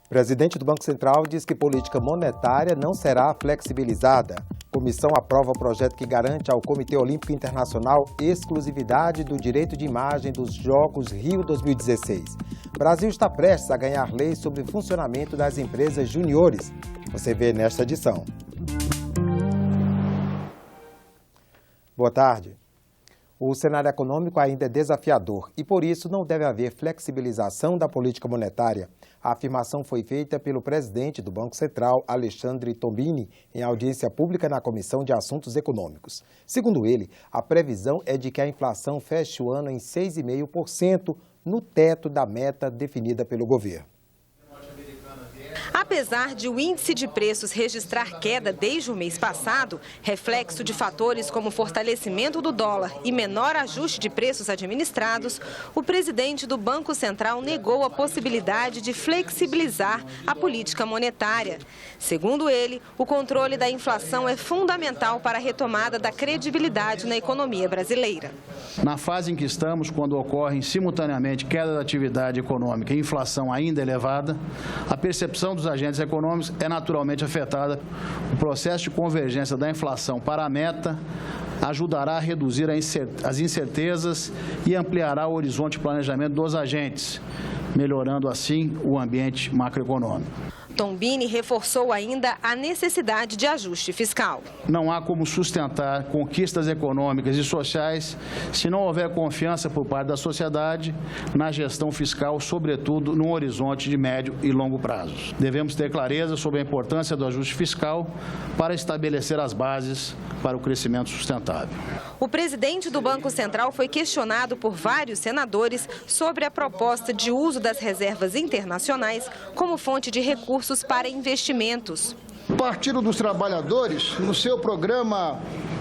O presidente do Banco Central diz que política monetária não será flexibilizada. Comissão aprova o projeto que garante ao Comitê Olímpico Internacional exclusividade do direito de imagem dos Jogos Rio 2016. O Brasil está prestes a ganhar lei sobre o funcionamento das empresas juniores. Você vê nesta edição. Boa tarde. O cenário econômico ainda é desafiador e, por isso, não deve haver flexibilização da política monetária. A afirmação foi feita pelo presidente do Banco Central, Alexandre Tombini, em audiência pública na Comissão de Assuntos Econômicos. Segundo ele, a previsão é de que a inflação feche o ano em 6,5%, no teto da meta definida pelo governo. Apesar de o índice de preços registrar queda desde o mês passado, reflexo de fatores como fortalecimento do dólar e menor ajuste de preços administrados, o presidente do Banco Central negou a possibilidade de flexibilizar a política monetária. Segundo ele, o controle da inflação é fundamental para a retomada da credibilidade na economia brasileira. Na fase em que estamos, quando ocorrem simultaneamente queda da atividade econômica e inflação ainda elevada, a percepção dos agentes econômicos é naturalmente afetada. O processo de convergência da inflação para a meta ajudará a reduzir as incertezas e ampliará o horizonte de planejamento dos agentes, melhorando assim o ambiente macroeconômico. Tombini reforçou ainda a necessidade de ajuste fiscal. Não há como sustentar conquistas econômicas e sociais se não houver confiança por parte da sociedade na gestão fiscal, sobretudo no horizonte de médio e longo prazos. Devemos ter clareza sobre a importância do ajuste fiscal para estabelecer as bases para o crescimento sustentável. O presidente do Banco Central foi questionado por vários senadores sobre a proposta de uso das reservas internacionais como fonte de recursos para investimentos. O Partido dos Trabalhadores, no seu Programa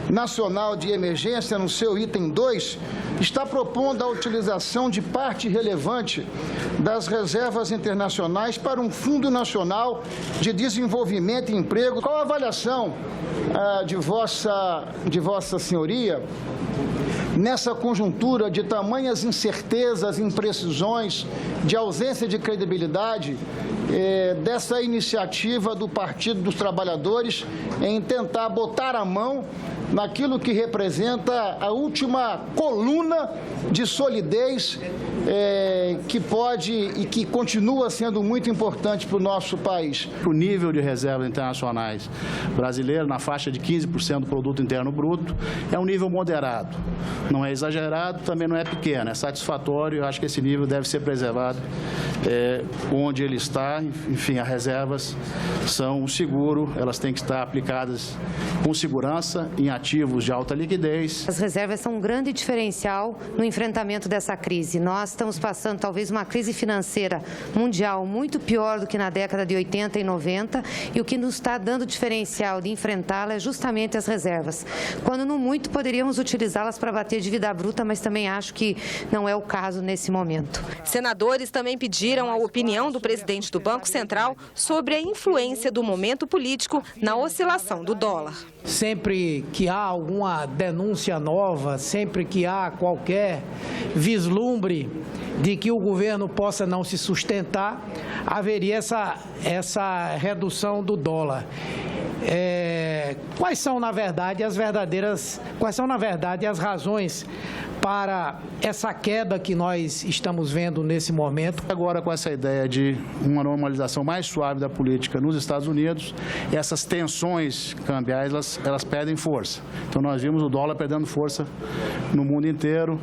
Nacional de Emergência, no seu item 2, está propondo a utilização de parte relevante das reservas internacionais para um Fundo Nacional de Desenvolvimento e Emprego. Qual a avaliação de Vossa Senhoria nessa conjuntura de tamanhas incertezas, imprecisões, de ausência de credibilidade dessa iniciativa do Partido dos Trabalhadores em tentar botar a mão naquilo que representa a última coluna de solidez que pode e que continua sendo muito importante para o nosso país. O nível de reservas internacionais brasileiras, na faixa de 15% do produto interno bruto, é um nível moderado. Não é exagerado, também não é pequeno, é satisfatório. Eu acho que esse nível deve ser preservado onde ele está. Enfim, as reservas são um seguro, elas têm que estar aplicadas com segurança em ativos de alta liquidez. As reservas são um grande diferencial no enfrentamento dessa crise. Nós estamos passando talvez uma crise financeira mundial muito pior do que na década de 80 e 90 e o que nos está dando diferencial de enfrentá-la é justamente as reservas. Quando não muito poderíamos utilizá-las para bater dívida bruta, mas também acho que não é o caso nesse momento. Senadores também pediram a opinião do presidente do Banco Central sobre a influência do momento político na oscilação do dólar. Sempre que há alguma denúncia nova, sempre que há qualquer vislumbre de que o governo possa não se sustentar, haveria essa redução do dólar. Quais são, na verdade, as razões para essa queda que nós estamos vendo nesse momento? Agora, com essa ideia de uma normalização mais suave da política nos Estados Unidos, essas tensões cambiais, elas perdem força. Então, nós vimos o dólar perdendo força no mundo inteiro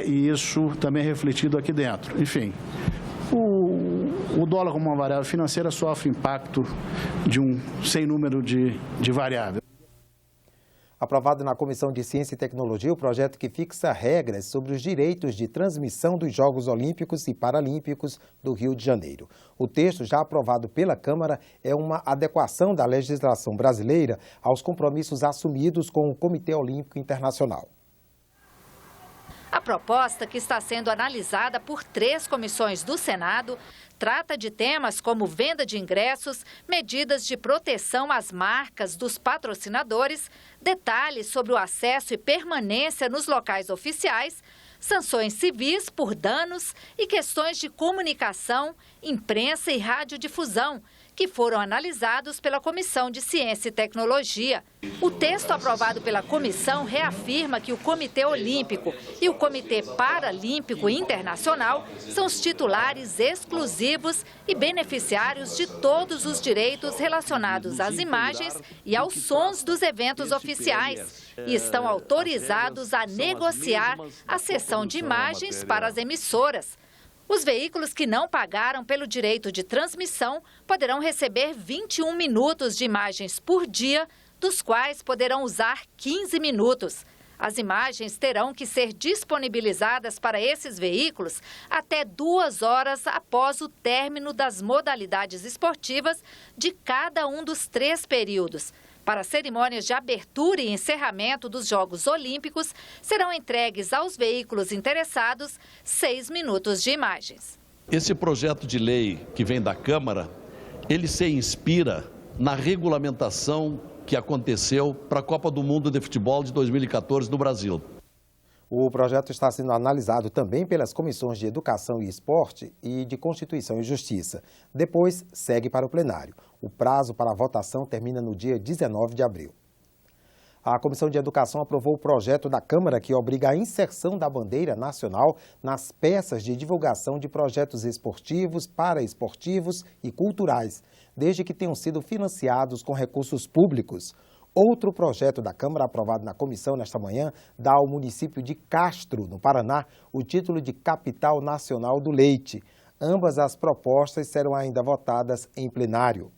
e isso também é refletido aqui dentro. Enfim, o dólar como uma variável financeira sofre impacto de um sem número de variáveis. Aprovado na Comissão de Ciência e Tecnologia, o projeto que fixa regras sobre os direitos de transmissão dos Jogos Olímpicos e Paralímpicos do Rio de Janeiro. O texto, já aprovado pela Câmara, é uma adequação da legislação brasileira aos compromissos assumidos com o Comitê Olímpico Internacional. A proposta, que está sendo analisada por 3 comissões do Senado, trata de temas como venda de ingressos, medidas de proteção às marcas dos patrocinadores, detalhes sobre o acesso e permanência nos locais oficiais, sanções civis por danos e questões de comunicação, imprensa e radiodifusão, que foram analisados pela Comissão de Ciência e Tecnologia. O texto aprovado pela comissão reafirma que o Comitê Olímpico e o Comitê Paralímpico Internacional são os titulares exclusivos e beneficiários de todos os direitos relacionados às imagens e aos sons dos eventos oficiais e estão autorizados a negociar a cessão de imagens para as emissoras. Os veículos que não pagaram pelo direito de transmissão poderão receber 21 minutos de imagens por dia, dos quais poderão usar 15 minutos. As imagens terão que ser disponibilizadas para esses veículos até 2 horas após o término das modalidades esportivas de cada um dos 3 períodos. Para cerimônias de abertura e encerramento dos Jogos Olímpicos, serão entregues aos veículos interessados 6 minutos de imagens. Esse projeto de lei que vem da Câmara, ele se inspira na regulamentação que aconteceu para a Copa do Mundo de Futebol de 2014 no Brasil. O projeto está sendo analisado também pelas comissões de Educação e Esporte e de Constituição e Justiça. Depois, segue para o plenário. O prazo para a votação termina no dia 19 de abril. A Comissão de Educação aprovou o projeto da Câmara que obriga a inserção da bandeira nacional nas peças de divulgação de projetos esportivos, paraesportivos e culturais, desde que tenham sido financiados com recursos públicos. Outro projeto da Câmara, aprovado na comissão nesta manhã, dá ao município de Castro, no Paraná, o título de Capital Nacional do Leite. Ambas as propostas serão ainda votadas em plenário.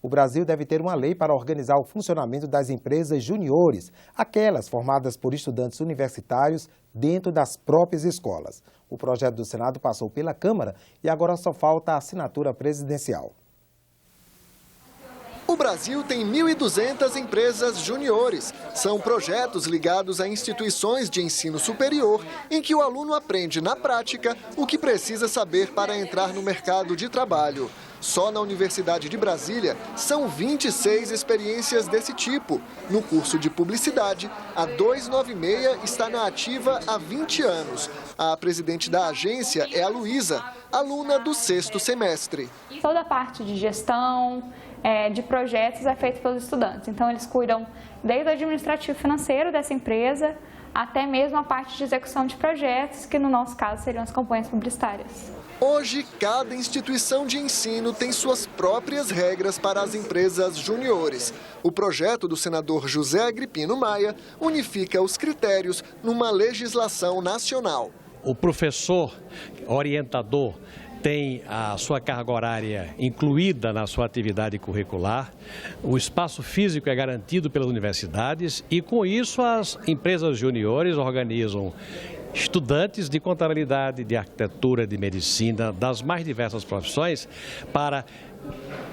O Brasil deve ter uma lei para organizar o funcionamento das empresas juniores, aquelas formadas por estudantes universitários dentro das próprias escolas. O projeto do Senado passou pela Câmara e agora só falta a assinatura presidencial. O Brasil tem 1.200 empresas juniores. São projetos ligados a instituições de ensino superior em que o aluno aprende na prática o que precisa saber para entrar no mercado de trabalho. Só na Universidade de Brasília são 26 experiências desse tipo. No curso de publicidade, a 296 está na ativa há 20 anos. A presidente da agência é a Luísa, aluna do 6º semestre. Toda a parte de gestão, de projetos é feito pelos estudantes. Então, eles cuidam desde o administrativo financeiro dessa empresa até mesmo a parte de execução de projetos, que no nosso caso seriam as campanhas publicitárias. Hoje, cada instituição de ensino tem suas próprias regras para as empresas juniores. O projeto do senador José Agripino Maia unifica os critérios numa legislação nacional. O professor orientador tem a sua carga horária incluída na sua atividade curricular, o espaço físico é garantido pelas universidades e, com isso, as empresas juniores organizam estudantes de contabilidade, de arquitetura, de medicina, das mais diversas profissões, para,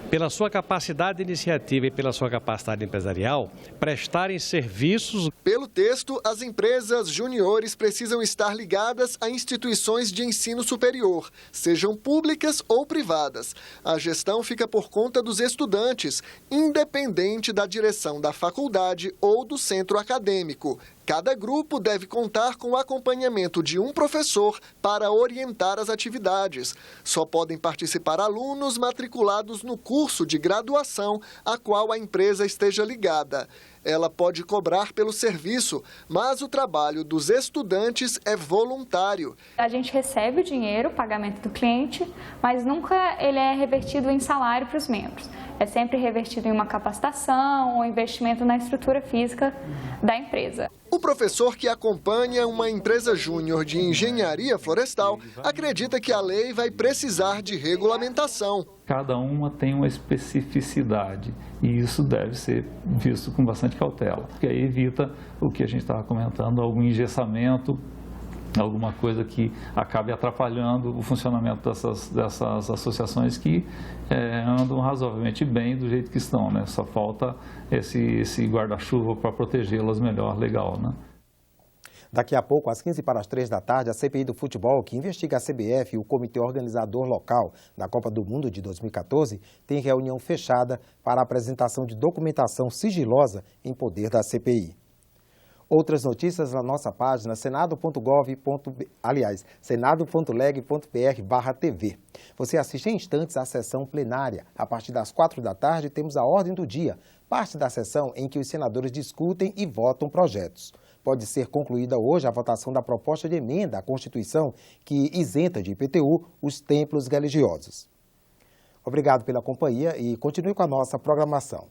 pela sua capacidade de iniciativa e pela sua capacidade empresarial, prestarem serviços. Pelo texto, as empresas juniores precisam estar ligadas a instituições de ensino superior, sejam públicas ou privadas. A gestão fica por conta dos estudantes, independente da direção da faculdade ou do centro acadêmico. Cada grupo deve contar com o acompanhamento de um professor para orientar as atividades. Só podem participar alunos matriculados no curso de graduação a qual a empresa esteja ligada. Ela pode cobrar pelo serviço, mas o trabalho dos estudantes é voluntário. A gente recebe o dinheiro, o pagamento do cliente, mas nunca ele é revertido em salário para os membros. É sempre revertido em uma capacitação ou investimento na estrutura física da empresa. O professor que acompanha uma empresa júnior de engenharia florestal acredita que a lei vai precisar de regulamentação. Cada uma tem uma especificidade e isso deve ser visto com bastante cautela, porque aí evita o que a gente estava comentando, algum engessamento, alguma coisa que acabe atrapalhando o funcionamento dessas associações que andam razoavelmente bem do jeito que estão, né? Só falta esse guarda-chuva para protegê-las melhor, legal, né? Daqui a pouco, às 15h para 15h, a CPI do futebol, que investiga a CBF e o comitê organizador local da Copa do Mundo de 2014, tem reunião fechada para a apresentação de documentação sigilosa em poder da CPI. Outras notícias na nossa página senado.leg.br/TV. Você assiste em instantes à sessão plenária. A partir das 4 da tarde temos a ordem do dia, parte da sessão em que os senadores discutem e votam projetos. Pode ser concluída hoje a votação da proposta de emenda à Constituição que isenta de IPTU os templos religiosos. Obrigado pela companhia e continue com a nossa programação.